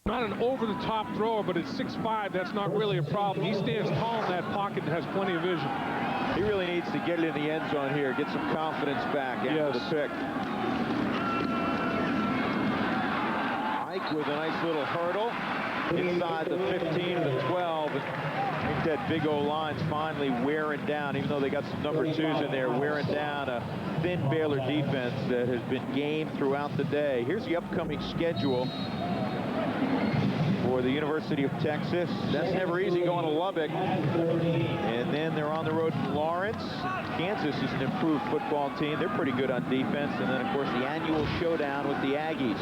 Not an over-the-top thrower, but at 6'5", that's not really a problem. He stands tall in that pocket and has plenty of vision. He really needs to get it in the end zone here, get some confidence back after the pick. Ike with a nice little hurdle inside the 15 to the 12. I think that big O-line's finally wearing down, even though they got some number 2s in there, wearing down a thin Baylor defense that has been game throughout the day. Here's the upcoming schedule for the University of Texas. That's never easy going to Lubbock. And then they're on the road in Lawrence. Kansas is an improved football team. They're pretty good on defense. And then, of course, the annual showdown with the Aggies.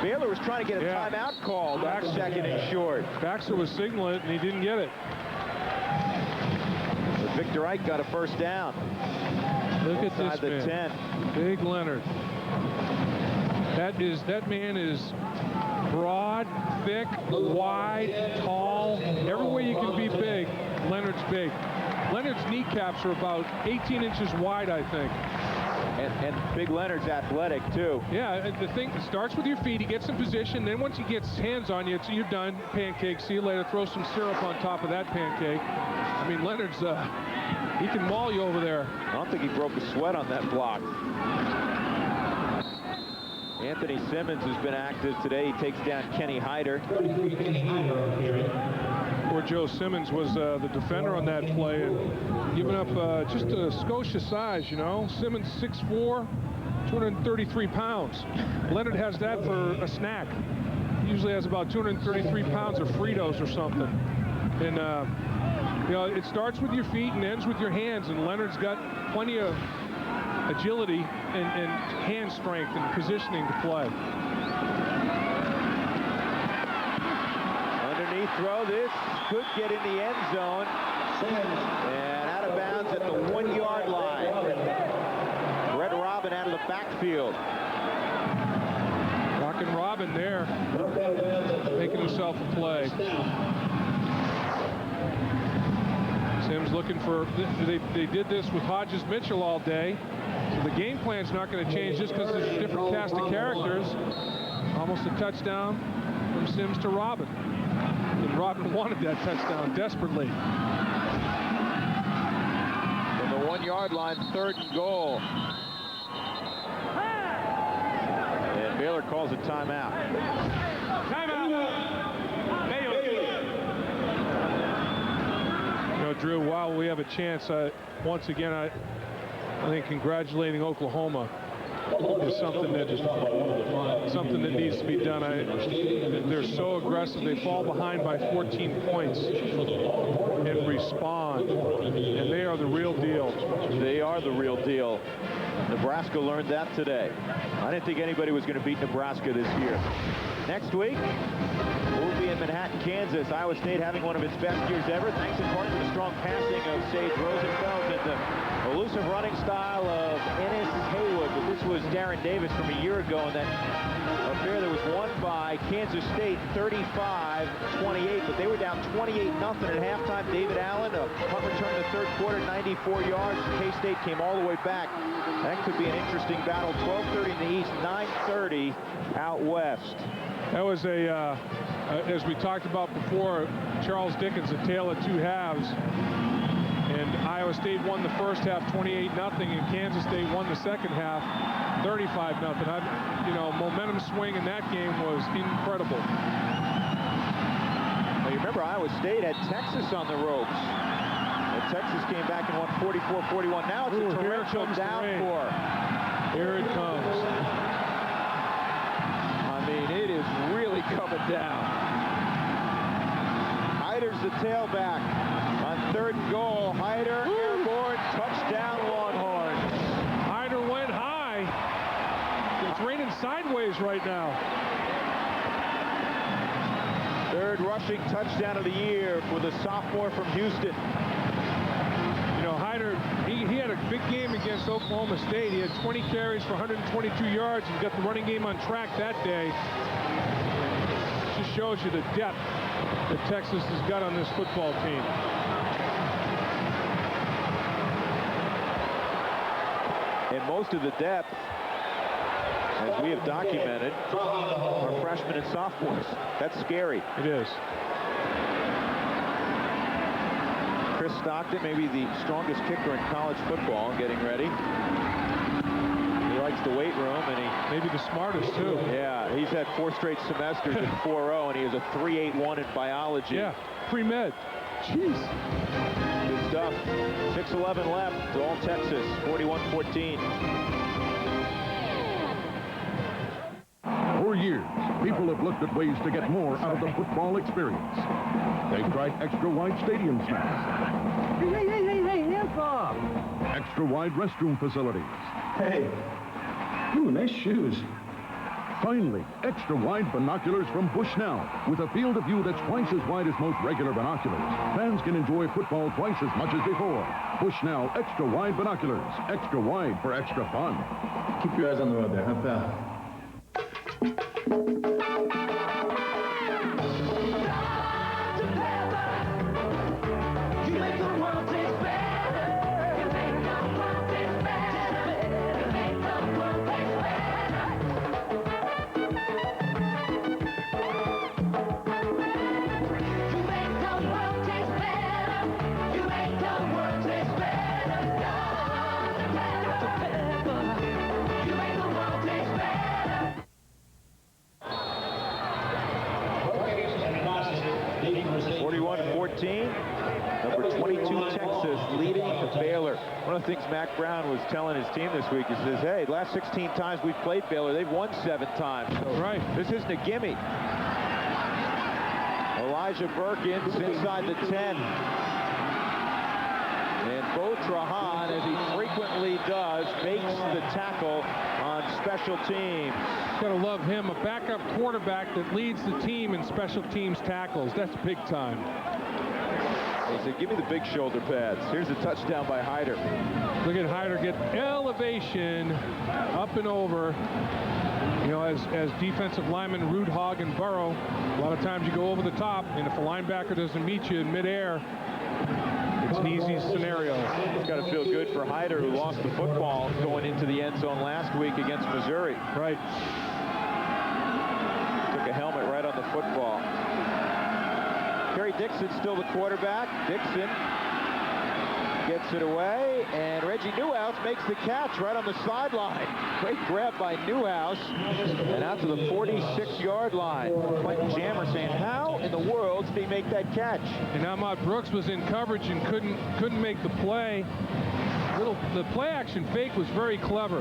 Baylor was trying to get a timeout called on second and short. Baxter was signaling it, and he didn't get it. But Victor Ike got a first down. Look at this the man. 10. Big Leonard. That man is broad, thick, wide, tall. Everywhere you can be big, Leonard's big. Leonard's kneecaps are about 18 inches wide, I think. And Big Leonard's athletic, too. Yeah, the thing starts with your feet. He gets in position. Then once he gets his hands on you, you're done. Pancake. See you later. Throw some syrup on top of that pancake. I mean, Leonard's, he can maul you over there. I don't think he broke a sweat on that block. Anthony Simmons has been active today. He takes down Kenny Hyder. Poor Joe Simmons was the defender on that play and giving up just a Scotia size, you know. Simmons 6'4", 233 pounds. Leonard has that for a snack. He usually has about 233 pounds of Fritos or something. And, you know, it starts with your feet and ends with your hands, and Leonard's got plenty of agility and hand strength and positioning to play. Underneath throw, this could get in the end zone. And out of bounds at the 1-yard line. Brett Robin out of the backfield. Rockin' Robin there, making himself a play. Sims looking for, they did this with Hodges Mitchell all day. So the game plan's not going to change just because there's a different cast of characters. Almost a touchdown from Sims to Robin. And Robin wanted that touchdown desperately. From the 1-yard line, 3rd and goal. And Baylor calls a timeout. Timeout. Baylor. You know, Drew, while we have a chance, once again, I think congratulating Oklahoma is something that needs to be done. They're so aggressive. They fall behind by 14 points and respond. And they are the real deal. They are the real deal. Nebraska learned that today. I didn't think anybody was going to beat Nebraska this year. Next week, we'll be in Manhattan, Kansas. Iowa State having one of its best years ever, thanks in part to the strong passing of Sage Rosenfeld and the elusive running style of Ennis Haywood. But this was Darren Davis from a year ago, and that affair that was won by Kansas State 35-28, but they were down 28-0 at halftime. David Allen, a punt return in the 3rd quarter, 94 yards. K-State came all the way back. That could be an interesting battle. 12:30 in the East, 9:30 out west. That was as we talked about before, Charles Dickens, a tale of two halves. And Iowa State won the first half 28-0, and Kansas State won the second half 35-0. You know, momentum swing in that game was incredible. Now, you remember Iowa State had Texas on the ropes. And Texas came back and won 44-41. Now it's a torrential downpour. Here it comes. I mean, it is really coming down. Hyder's the tailback. On 3rd and goal, Hyder, airborne, touchdown Longhorns. Hyder went high. It's raining sideways right now. 3rd rushing touchdown of the year for the sophomore from Houston. You know, Hyder, he had a big game against Oklahoma State. He had 20 carries for 122 yards and got the running game on track that day. It just shows you the depth that Texas has got on this football team. And most of the depth as we have documented, are freshmen and sophomores. That's scary. It is. Chris Stockton, maybe the strongest kicker in college football, getting ready. He likes the weight room, and he maybe the smartest too. Yeah, he's had 4 straight semesters at 4.0, and he has a 3.81 in biology. Yeah, pre-med. Jeez. Good stuff. 6:11 left. All Texas, 41-14. For years, people have looked at ways to get more out of the football experience. They've tried extra-wide stadium snacks. Hey, hands off! Extra-wide restroom facilities. Hey. Ooh, nice shoes. Finally, extra-wide binoculars from Bushnell, with a field of view that's twice as wide as most regular binoculars. Fans can enjoy football twice as much as before. Bushnell extra-wide binoculars. Extra wide for extra fun. Keep your eyes on the road there, huh, pal? Number 22, Texas, leading Baylor. One of the things Mac Brown was telling his team this week, he says, hey, last 16 times we've played Baylor, they've won 7 times. So right. This isn't a gimme. Elijah Perkins inside the 10. And Bo Trahan, as he frequently does, makes the tackle on special teams. Gotta love him, a backup quarterback that leads the team in special teams tackles. That's big time. He said, give me the big shoulder pads. Here's a touchdown by Hyder. Look at Hyder get elevation up and over. You know, as defensive linemen Root, Hogg, and Burrow, a lot of times you go over the top, and if a linebacker doesn't meet you in midair, it's an easy scenario. It's got to feel good for Hyder, who lost the football going into the end zone last week against Missouri. Right. Took a helmet right on the football. Kerry Dixon still the quarterback. Dixon gets it away, and Reggie Newhouse makes the catch right on the sideline. Great grab by Newhouse, and out to the 46-yard line. Quentin Jammer saying, how in the world did he make that catch? And Ahmad Brooks was in coverage and couldn't make the play. The play action fake was very clever.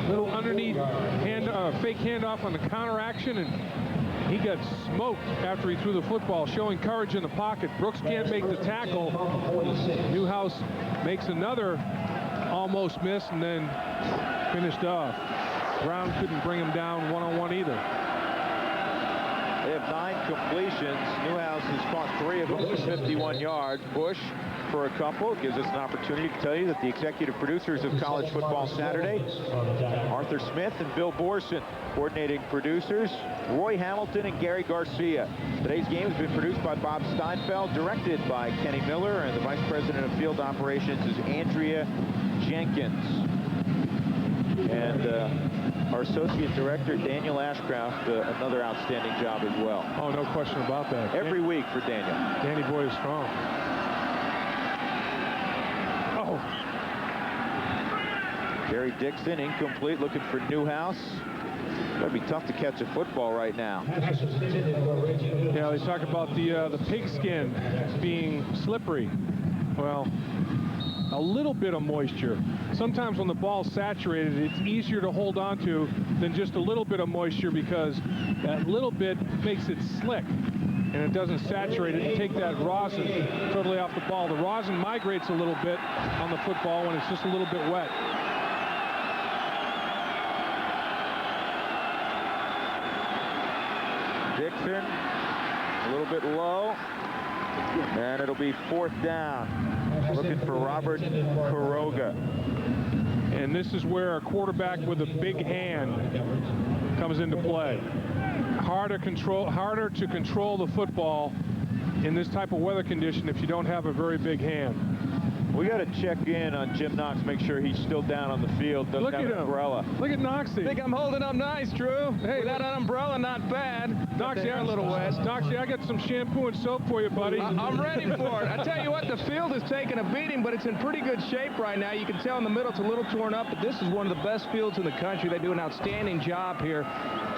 Little underneath fake handoff on the counter action, and he got smoked after he threw the football, showing courage in the pocket. Brooks can't make the tackle. Newhouse makes another almost miss and then finished off. Brown couldn't bring him down one-on-one either. They have 9 completions. Newhouse has caught 3 of them for 51 yards. Bush for a couple. Gives us an opportunity to tell you that the executive producers of College Football Saturday, Arthur Smith and Bill Borson, coordinating producers, Roy Hamilton and Gary Garcia. Today's game has been produced by Bob Steinfeld, directed by Kenny Miller, and the Vice President of Field Operations is Andrea Jenkins. And our Associate Director, Daniel Ashcraft, another outstanding job as well. Oh, no question about that. Every week for Daniel. Danny Boy is strong. Oh. Jerry Dixon, incomplete, looking for Newhouse. It's going to be tough to catch a football right now. Yeah, they talk about the pigskin being slippery. Well, a little bit of moisture. Sometimes when the ball's saturated, it's easier to hold on to than just a little bit of moisture, because that little bit makes it slick and it doesn't saturate it and take that rosin totally off the ball. The rosin migrates a little bit on the football when it's just a little bit wet. Dixon, a little bit low, and it'll be 4th down. Looking for Robert Quiroga. And this is where a quarterback with a big hand comes into play. Harder to control the football in this type of weather condition if you don't have a very big hand. We got to check in on Jim Knox, make sure he's still down on the field. Doesn't Look have at an him. umbrella. Look at Noxie. I think I'm holding up nice, Drew. Hey, without an umbrella, not bad. Noxie, a little wet. Noxie, I got some shampoo and soap for you, buddy. I'm ready for it. I tell you what, the field is taking a beating, but it's in pretty good shape right now. You can tell in the middle it's a little torn up, but this is one of the best fields in the country. They do an outstanding job here.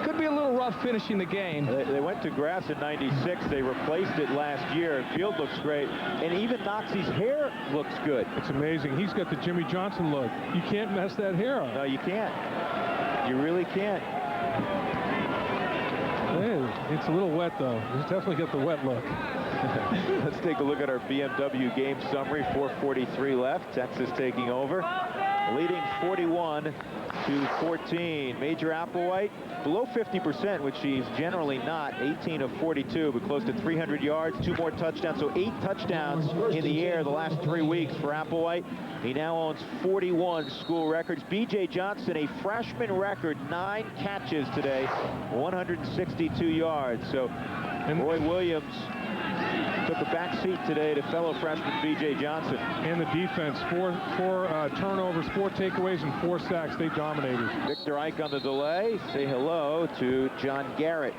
Could be a little rough finishing the game. They went to grass in '96. They replaced it last year. Field looks great, and even Noxie's hair looks good. It's amazing. He's got the Jimmy Johnson look. You can't mess that hair up. No, you can't. You really can't. Hey, it's a little wet, though. He's definitely got the wet look. Let's take a look at our BMW game summary. 4:43 left. Texas taking over, leading 41-14. Major Applewhite below 50%, which he's generally not. 18 of 42, but close to 300 yards, 2 more touchdowns. So 8 touchdowns in the air the last 3 weeks for Applewhite. He now owns 41 school records. B.J. Johnson, a freshman record, 9 catches today, 162 yards. So Roy Williams took a back seat today to fellow freshman B.J. Johnson. And the defense, four turnovers, 4 takeaways, and 4 sacks. They dominated. Victor Ike on the delay. Say hello to John Garrett.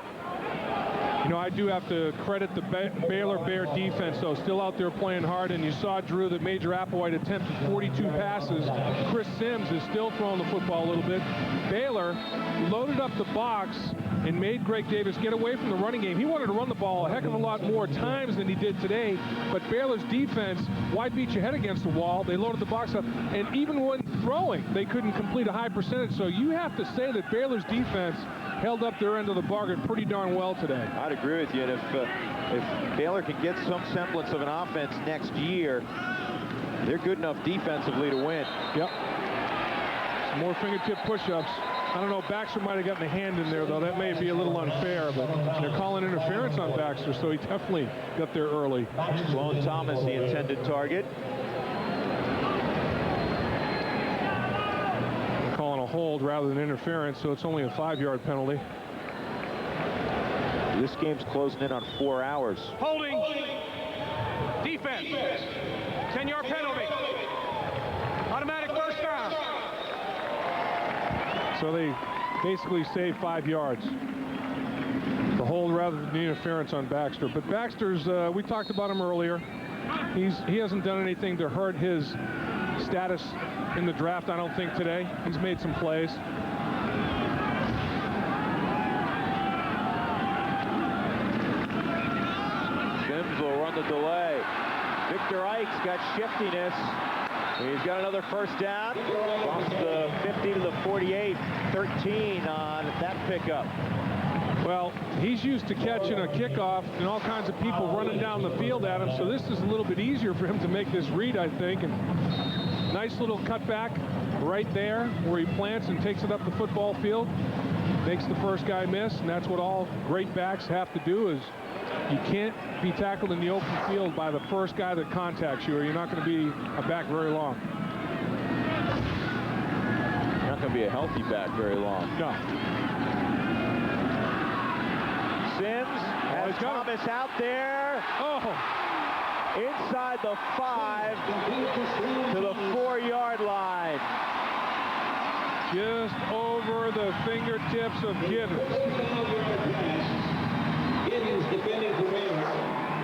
You know, I do have to credit the Baylor Bear defense, though, still out there playing hard. And you saw, Drew, that Major Applewhite attempted 42 passes. Chris Sims is still throwing the football a little bit. Baylor loaded up the box and made Greg Davis get away from the running game. He wanted to run the ball a heck of a lot more times than he did today, but Baylor's defense, why beat your head against the wall? They loaded the box up, and even when throwing, they couldn't complete a high percentage. So you have to say that Baylor's defense held up their end of the bargain pretty darn well today. I'd agree with you. And if Baylor can get some semblance of an offense next year, they're good enough defensively to win. Yep. Some more fingertip push-ups. I don't know, Baxter might have gotten a hand in there, though. That may be a little unfair, but they're calling interference on Baxter, so he definitely got there early. Sloan Thomas, the intended target. They're calling a hold rather than interference, so it's only a 5-yard penalty. This game's closing in on 4 hours. Holding. Defense. 10-yard penalty. Automatic first down. So they basically saved 5 yards. The hold rather than the interference on Baxter. But Baxter's, we talked about him earlier. He hasn't done anything to hurt his status in the draft, I don't think, today. He's made some plays. Sims will run the delay. Victor Ike's got shiftiness. He's got another first down. Across the 50 to the 48, 13 on that pickup. Well, he's used to catching a kickoff and all kinds of people running down the field at him, so this is a little bit easier for him to make this read, I think. And nice little cutback right there where he plants and takes it up the football field. Makes the first guy miss, and that's what all great backs have to do. Is you can't be tackled in the open field by the first guy that contacts you, or you're not going to be a back very long. You're not going to be a healthy back very long. No. Sims has Thomas out there. Oh, Inside the 5 to the 4-yard line. just over the fingertips of Gibbons.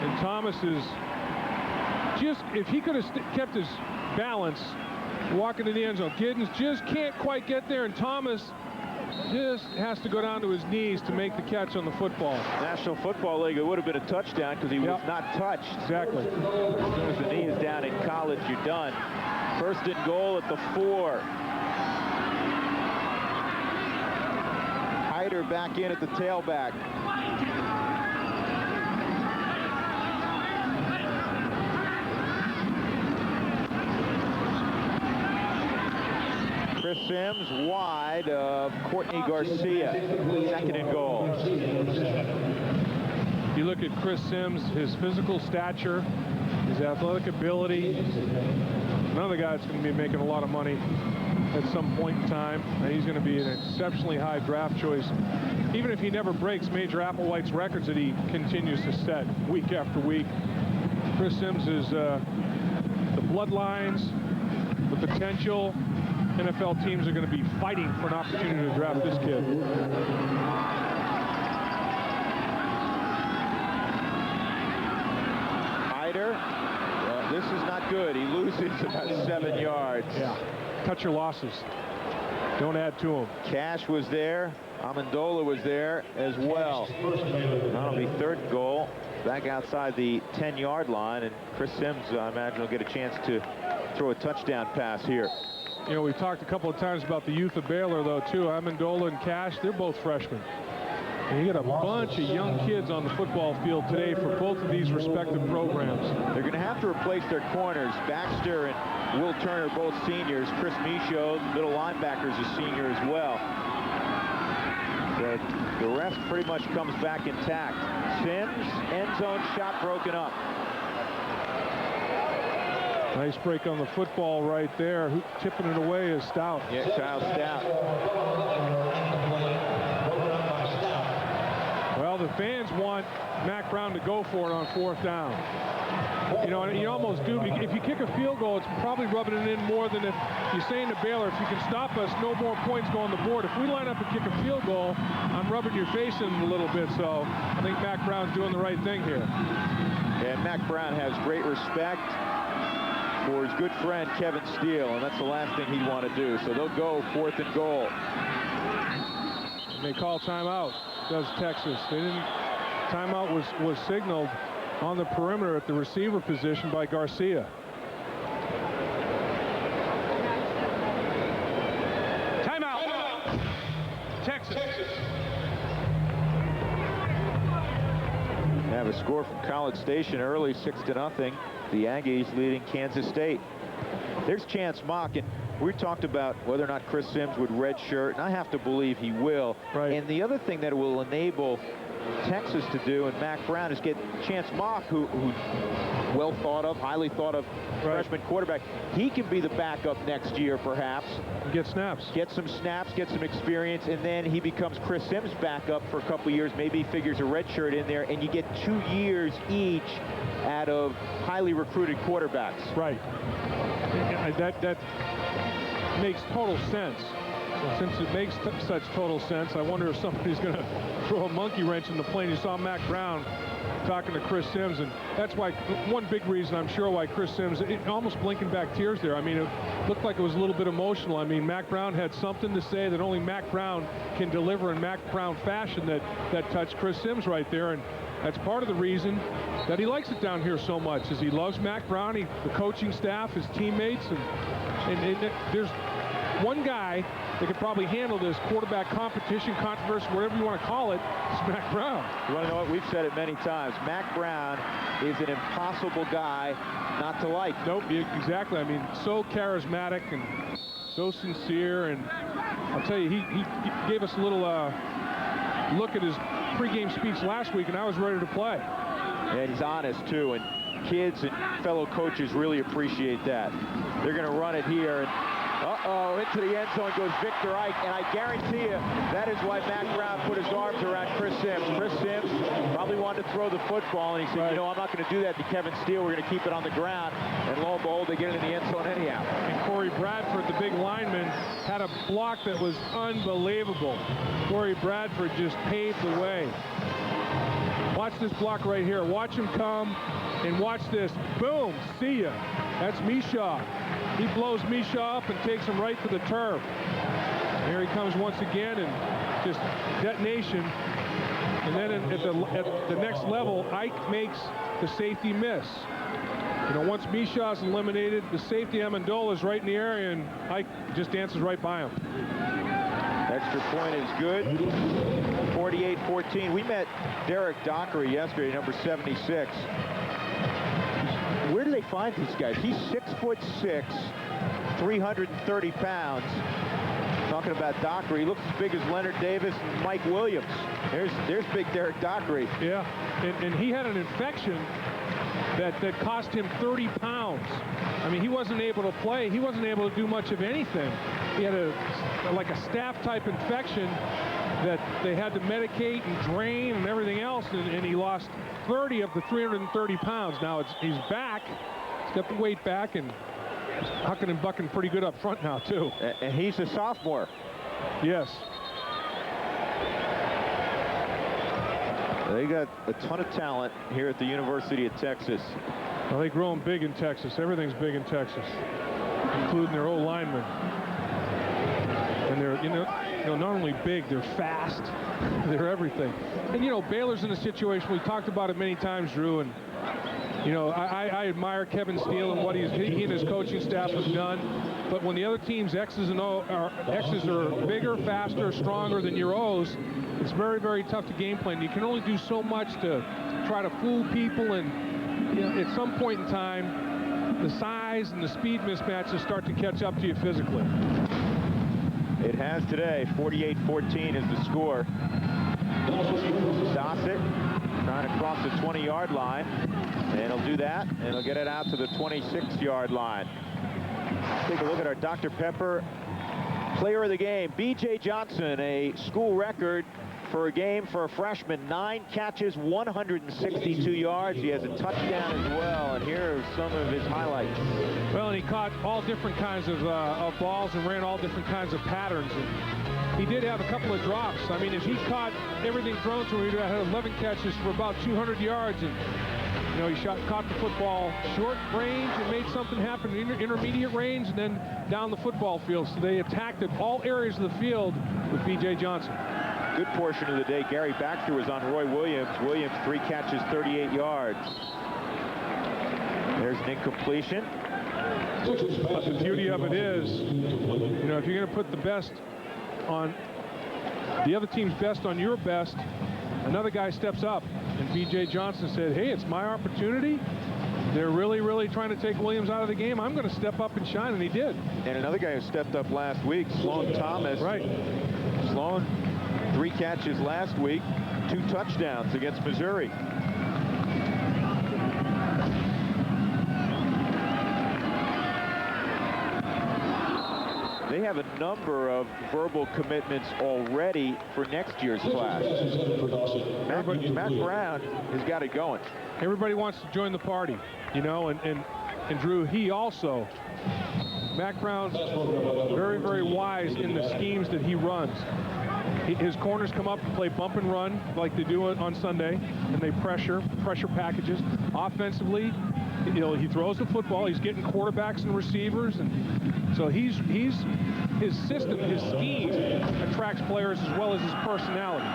And Thomas is just, if he could have kept his balance walking to the end zone, Giddens just can't quite get there, and Thomas just has to go down to his knees to make the catch on the football. National Football League, it would have been a touchdown because he was not touched. Exactly. As soon as the knee is down in college, you're done. First and goal at the 4. Hyder back in at the tailback. Chris Sims wide of Courtney Garcia. Second and goal. You look at Chris Sims, his physical stature, his athletic ability. Another guy that's going to be making a lot of money at some point in time. And he's going to be an exceptionally high draft choice, even if he never breaks Major Applewhite's records that he continues to set week after week. Chris Sims is the bloodlines, the potential. NFL teams are going to be fighting for an opportunity to draft this kid. Hyder, this is not good. He loses about 7 yards. Yeah, cut your losses. Don't add to them. Cash was there. Amendola was there as well. That'll be third and goal. Back outside the 10-yard line, and Chris Sims, I imagine, will get a chance to throw a touchdown pass here. You know, we've talked a couple of times about the youth of Baylor, though, too. Amendola and Cash, they're both freshmen. And you got a bunch of young kids on the football field today for both of these respective programs. They're going to have to replace their corners. Baxter and Will Turner, both seniors. Chris Michaud, middle linebacker, is a senior as well. The rest pretty much comes back intact. Sims, end zone shot broken up. Nice break on the football right there. Tipping it away is Stout. Yeah, Kyle Stout. Well, the fans want Mack Brown to go for it on 4th down. You know, and you almost do. If you kick a field goal, it's probably rubbing it in more than if you're saying to Baylor, if you can stop us, no more points go on the board. If we line up and kick a field goal, I'm rubbing your face in a little bit. So I think Mack Brown's doing the right thing here. And Mack Brown has great respect for his good friend Kevin Steele, and that's the last thing he'd want to do. So they'll go 4th and goal. And they call timeout, does Texas. They didn't. Timeout was signaled on the perimeter at the receiver position by Garcia. Timeout. Texas. Have a score from College Station early, 6-0. The Aggies leading Kansas State. There's Chance Mock, and we talked about whether or not Chris Sims would redshirt, and I have to believe he will. Right. And the other thing that it will enable Texas to do and Mack Brown is get Chance Mock, who well thought of, highly thought of freshman quarterback. He can be the backup next year, perhaps. Get snaps. Get some snaps, get some experience, and then he becomes Chris Sims' backup for a couple years. Maybe he figures a red shirt in there, and you get 2 years each out of highly recruited quarterbacks. Right. That makes total sense. So since it makes such total sense, I wonder if somebody's going to throw a monkey wrench in the plane. You saw Mack Brown talking to Chris Sims, and that's why one big reason, I'm sure, why Chris Sims, almost blinking back tears there. I mean, it looked like it was a little bit emotional. I mean, Mack Brown had something to say that only Mack Brown can deliver in Mack Brown fashion that touched Chris Sims right there, and that's part of the reason that he likes it down here so much, is he loves Mack Brown, the coaching staff, his teammates, and there's one guy that could probably handle this quarterback competition, controversy, whatever you want to call it, is Mack Brown. You want to know what? We've said it many times. Mack Brown is an impossible guy not to like. Nope, exactly. I mean, so charismatic and so sincere, and I'll tell you, he gave us a little look at his pregame speech last week, and I was ready to play. And he's honest, too, and kids and fellow coaches really appreciate that. They're going to run it here, and into the end zone goes Victor Ike, and I guarantee you that is why Mack Brown put his arms around Chris Sims. Chris Sims probably wanted to throw the football, and he said, you know, I'm not going to do that to Kevin Steele. We're going to keep it on the ground. And lo and behold, they get it in the end zone anyhow. And Corey Bradford, the big lineman, had a block that was unbelievable. Corey Bradford just paved the way. Watch this block right here. Watch him come, and watch this. Boom, see ya. That's Michaud. He blows Michaud up and takes him right to the turf. Here he comes once again, and just detonation. And then at the next level, Ike makes the safety miss. You know, once Michaud's eliminated, the safety Amendola is right in the area, and Ike just dances right by him. Extra point is good. 48-14. We met Derek Dockery yesterday, number 76. Where do they find these guys? He's 6'6", 330 pounds. Talking about Dockery, he looks as big as Leonard Davis and Mike Williams. There's big Derek Dockery. Yeah, and he had an infection that cost him 30 pounds. I mean, he wasn't able to play. He wasn't able to do much of anything. He had like a staph-type infection that they had to medicate and drain and everything else, and he lost 30 of the 330 pounds. Now he's back, He's got the weight back and hucking and bucking pretty good up front now, too. And he's a sophomore. Yes. They got a ton of talent here at the University of Texas. Well, they grow them big in Texas. Everything's big in Texas, including their old linemen. And they're, not only big, they're fast. They're everything. And, Baylor's in a situation, we talked about it many times, Drew, and, I admire Kevin Steele and what he and his coaching staff have done. But when the other team's X's are bigger, faster, stronger than your O's, it's very, very tough to game plan. You can only do so much to try to fool people, and at some point in time, the size and the speed mismatches start to catch up to you physically. It has today. 48-14 is the score. Dossett trying to cross the 20-yard line, and he'll do that, and he'll get it out to the 26-yard line. Take a look at our Dr. Pepper player of the game. B.J. Johnson, a school record for a game for a freshman. 9 catches, 162 yards. He has a touchdown as well, and here are some of his highlights. Well, and he caught all different kinds of balls and ran all different kinds of patterns. And he did have a couple of drops. I mean, if he caught everything thrown to him, he had 11 catches for about 200 yards. And he caught the football short range and made something happen in intermediate range and then down the football field. So they attacked at all areas of the field with B.J. Johnson. Good portion of the day, Gary Baxter was on Roy Williams. Williams, 3 catches, 38 yards. There's an incompletion. But the beauty of it is, if you're going to put the best on the other team's best on your best, another guy steps up. And B.J. Johnson said, hey, it's my opportunity. They're really, really trying to take Williams out of the game. I'm going to step up and shine, and he did. And another guy who stepped up last week, Sloan Thomas. Right. Sloan, 3 catches last week, 2 touchdowns against Missouri. They have a number of verbal commitments already for next year's class. Matt Brown has got it going. Everybody wants to join the party, and Drew, he also, Mac Brown's very, very wise in the schemes that he runs. His corners come up and play bump and run like they do on Sunday, and they pressure packages. Offensively, he throws the football. He's getting quarterbacks and receivers, and so his system, his scheme attracts players as well as his personality.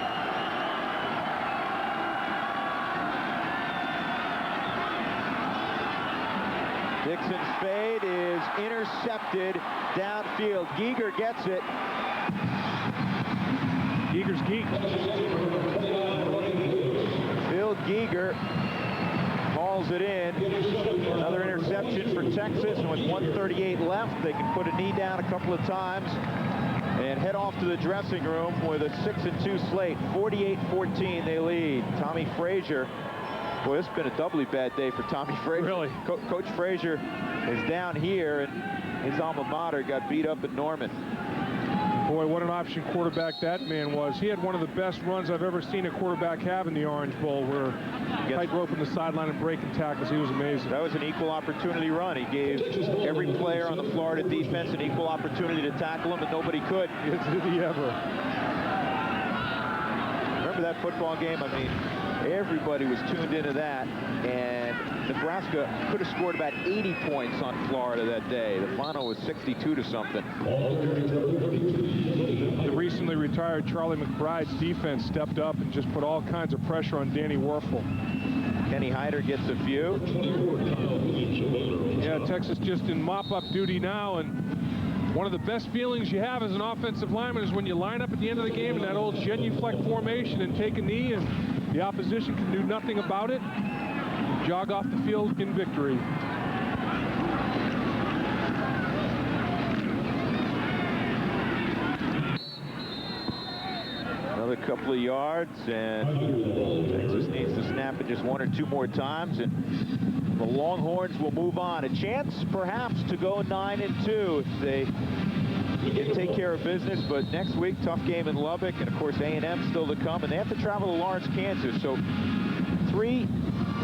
Dixon's fade is intercepted downfield. Giger gets it. Giger's geek. Bill Giger hauls it in. Another interception for Texas, and with 1:38 left, they can put a knee down a couple of times and head off to the dressing room with a 6-2 slate. 48-14 they lead. Tommy Frazier. Boy, it's been a doubly bad day for Tommy Frazier. Really? Coach Frazier is down here, and his alma mater got beat up at Norman. Boy, what an option quarterback that man was. He had one of the best runs I've ever seen a quarterback have in the Orange Bowl, where tight rope in the sideline and breaking tackles. He was amazing. That was an equal opportunity run. He gave every player on the Florida defense an equal opportunity to tackle him, and nobody could. Did he ever? Remember that football game? I mean, everybody was tuned into that, and Nebraska could have scored about 80 points on Florida that day. The final was 62 to something. The recently retired Charlie McBride's defense stepped up and just put all kinds of pressure on Danny Werfel. Kenny Hyder gets a few. Yeah, Texas just in mop-up duty now, and one of the best feelings you have as an offensive lineman is when you line up at the end of the game in that old genuflect formation and take a knee, and the opposition can do nothing about it. Jog off the field in victory. Another couple of yards, and Texas needs to snap it just 1 or 2 more times, and the Longhorns will move on. A chance, perhaps, to go 9-2 if they can take care of business, but next week, tough game in Lubbock, and of course A&M still to come, and they have to travel to Lawrence, Kansas. So 3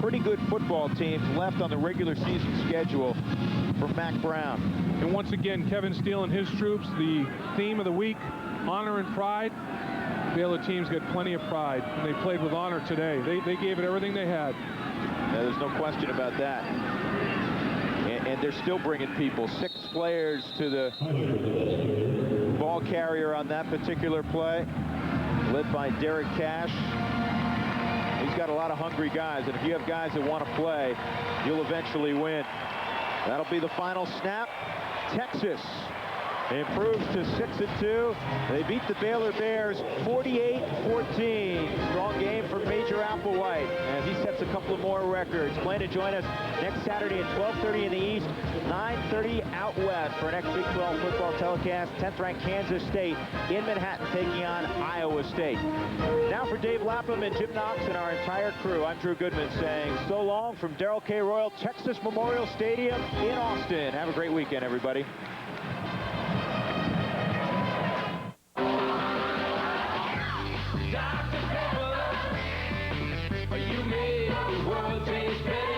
pretty good football teams left on the regular season schedule for Mac Brown. And once again, Kevin Steele and his troops, the theme of the week, honor and pride. Baylor teams get plenty of pride, and they played with honor today. They gave it everything they had. Yeah, there's no question about that. And they're still bringing people. 6 players to the ball carrier on that particular play, led by Derek Cash. He's got a lot of hungry guys, and if you have guys that want to play, you'll eventually win. That'll be the final snap. Texas improves to 6-2. They beat the Baylor Bears 48-14. Strong game for Major Applewhite as he sets a couple of more records. Plan to join us next Saturday at 12:30 in the East, 9:30 out west for an next Big 12 football telecast. 10th-ranked Kansas State in Manhattan taking on Iowa State. Now for Dave Lapham and Jim Knox and our entire crew, I'm Drew Goodman saying so long from Darrell K. Royal Texas Memorial Stadium in Austin. Have a great weekend, everybody. Dr. Pepper, you made the world taste better.